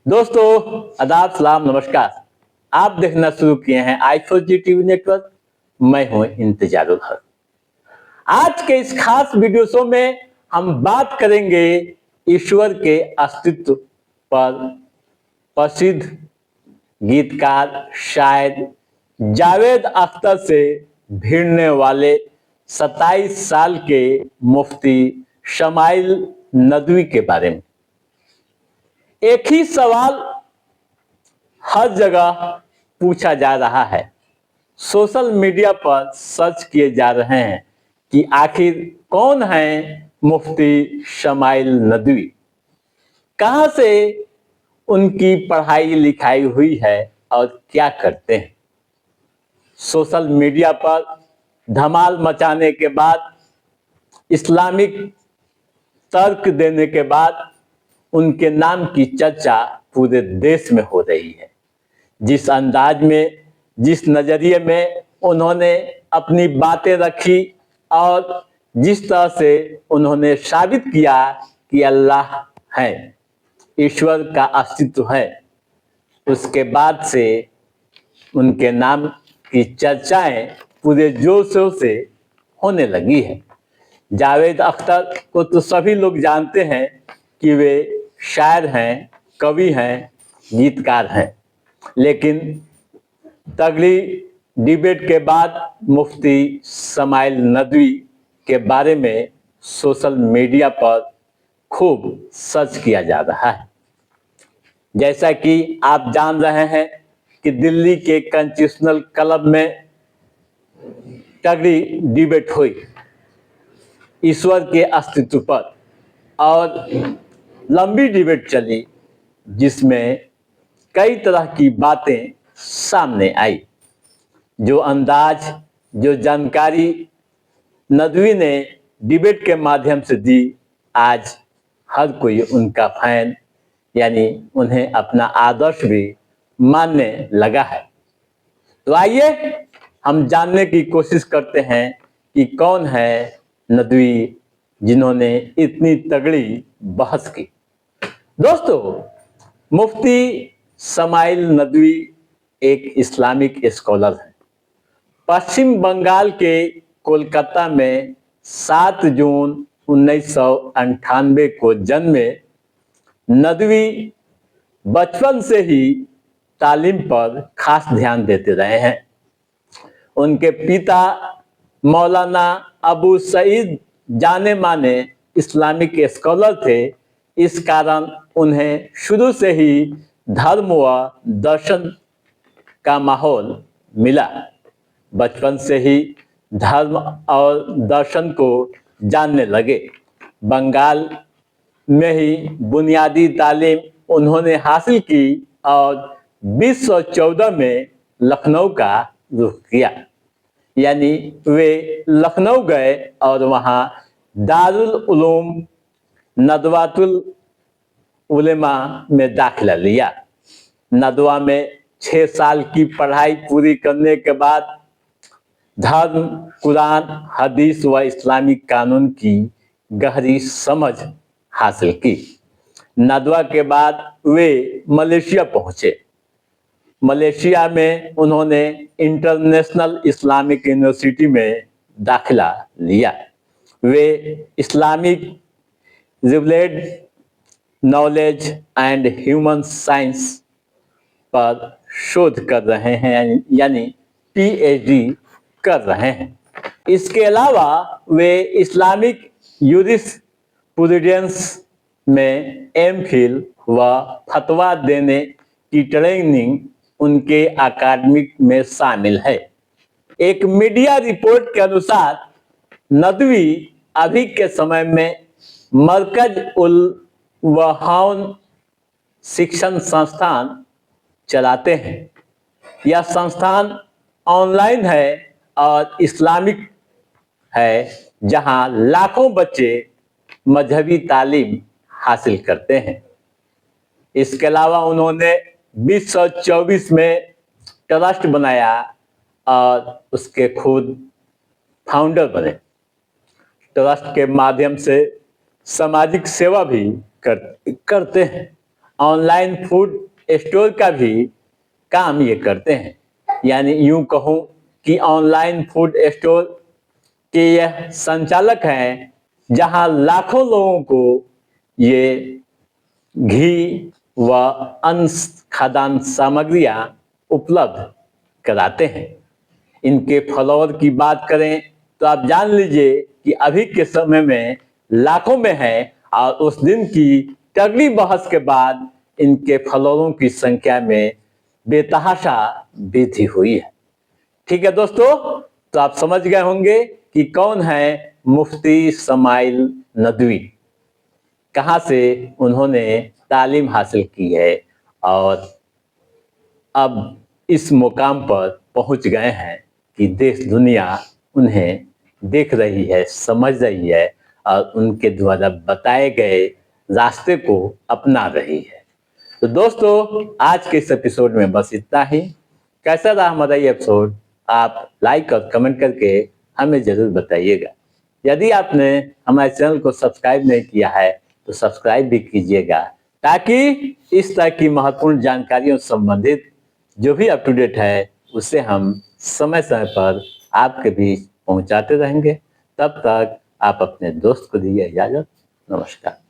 दोस्तों आदाब सलाम नमस्कार। आप देखना शुरू किए हैं आई4जी टीवी नेटवर्क। मैं हूं इंतजारुल हक। आज के इस खास वीडियो शो में हम बात करेंगे ईश्वर के अस्तित्व पर प्रसिद्ध गीतकार शायर जावेद अख्तर से भिड़ने वाले 27 साल के मुफ्ती शमाइल नदवी के बारे में। एक ही सवाल हर जगह पूछा जा रहा है, सोशल मीडिया पर सर्च किए जा रहे हैं कि आखिर कौन है मुफ्ती शमाइल नदवी, कहां से उनकी पढ़ाई लिखाई हुई है और क्या करते हैं। सोशल मीडिया पर धमाल मचाने के बाद, इस्लामिक तर्क देने के बाद उनके नाम की चर्चा पूरे देश में हो रही है। जिस अंदाज में, जिस नजरिए में उन्होंने अपनी बातें रखी और जिस तरह से उन्होंने साबित किया कि अल्लाह है, ईश्वर का अस्तित्व है, उसके बाद से उनके नाम की चर्चाएं पूरे जोर शोर से होने लगी है। जावेद अख्तर को तो सभी लोग जानते हैं कि वे शायर हैं, कवि हैं, गीतकार हैं, लेकिन तगड़ी डिबेट के बाद मुफ्ती शमाइल नदवी के बारे में सोशल मीडिया पर खूब सर्च किया जा रहा है। जैसा कि आप जान रहे हैं कि दिल्ली के कॉन्स्टिट्यूशनल क्लब में तगड़ी डिबेट हुई ईश्वर के अस्तित्व पर और लंबी डिबेट चली, जिसमें कई तरह की बातें सामने आई। जो अंदाज, जो जानकारी नदवी ने डिबेट के माध्यम से दी, आज हर कोई उनका फैन यानी उन्हें अपना आदर्श भी मानने लगा है। तो आइए हम जानने की कोशिश करते हैं कि कौन है नदवी जिन्होंने इतनी तगड़ी बहस की। दोस्तों, मुफ्ती शमाइल नदवी एक इस्लामिक स्कॉलर हैं। पश्चिम बंगाल के कोलकाता में 7 जून 1998 को जन्मे नदवी बचपन से ही तालीम पर खास ध्यान देते रहे हैं। उनके पिता मौलाना अबू सईद जाने माने इस्लामिक स्कॉलर थे। इस कारण उन्हें शुरू से ही धर्म व दर्शन का माहौल मिला। बचपन से ही धर्म और दर्शन को जानने लगे। बंगाल में ही बुनियादी तालीम उन्होंने हासिल की और 2014 में लखनऊ का रुख किया, यानी वे लखनऊ गए और वहाँ दारुल उलूम नदवातुल उलेमा में दाखिला लिया। नदवा में 6 साल की पढ़ाई पूरी करने के बाद धर्म, कुरान, हदीस व इस्लामिक कानून की गहरी समझ हासिल की। नदवा के बाद वे मलेशिया पहुंचे। मलेशिया में उन्होंने इंटरनेशनल इस्लामिक यूनिवर्सिटी में दाखिला लिया। वे Islamic related knowledge and human science पर शोध कर रहे हैं, यानी पीएचडी कर रहे हैं। इसके अलावा वे इस्लामिक यूरिस्प्रूडेंस में एमफिल व फतवा देने की ट्रेनिंग उनके अकादमिक में शामिल है। एक मीडिया रिपोर्ट के अनुसार नदवी अभी के समय में मरकज उल वहान शिक्षण संस्थान चलाते हैं। यह संस्थान ऑनलाइन है और इस्लामिक है, जहां लाखों बच्चे मजहबी तालीम हासिल करते हैं। इसके अलावा उन्होंने 2024 में ट्रस्ट बनाया और उसके खुद फाउंडर बने। ट्रस्ट के माध्यम से सामाजिक सेवा भी करते हैं। ऑनलाइन फूड स्टोर का भी काम ये करते हैं। यानी यूं कहूं कि ऑनलाइन फूड स्टोर के यह संचालक हैं, जहां लाखों लोगों को ये घी व अन्य खाद्यान्न सामग्रियां उपलब्ध कराते हैं। इनके फॉलोअर की बात करें तो आप जान लीजिए कि अभी के समय में लाखों में है, और उस दिन की तगड़ी बहस के बाद इनके फॉलोअरों की संख्या में बेतहाशा वृद्धि हुई है। ठीक है दोस्तों, तो आप समझ गए होंगे कि कौन है मुफ्ती समाइल नदवी, कहां से उन्होंने तालीम हासिल की है और अब इस मुकाम पर पहुंच गए हैं कि देश दुनिया उन्हें देख रही है, समझ रही है और उनके द्वारा बताए गए रास्ते को अपना रही है। तो दोस्तों, आज के इस एपिसोड में बस इतना ही। कैसा रहा हमारा ये एपिसोड, आप लाइक और कमेंट करके हमें जरूर बताइएगा। यदि आपने हमारे चैनल को सब्सक्राइब नहीं किया है तो सब्सक्राइब भी कीजिएगा, ताकि इस तरह की महत्वपूर्ण जानकारियों से संबंधित जो भी अप टू डेट है उसे हम समय समय पर आपके बीच पहुंचाते रहेंगे। तब तक आप अपने दोस्त को दीजिए इजाजत। नमस्कार।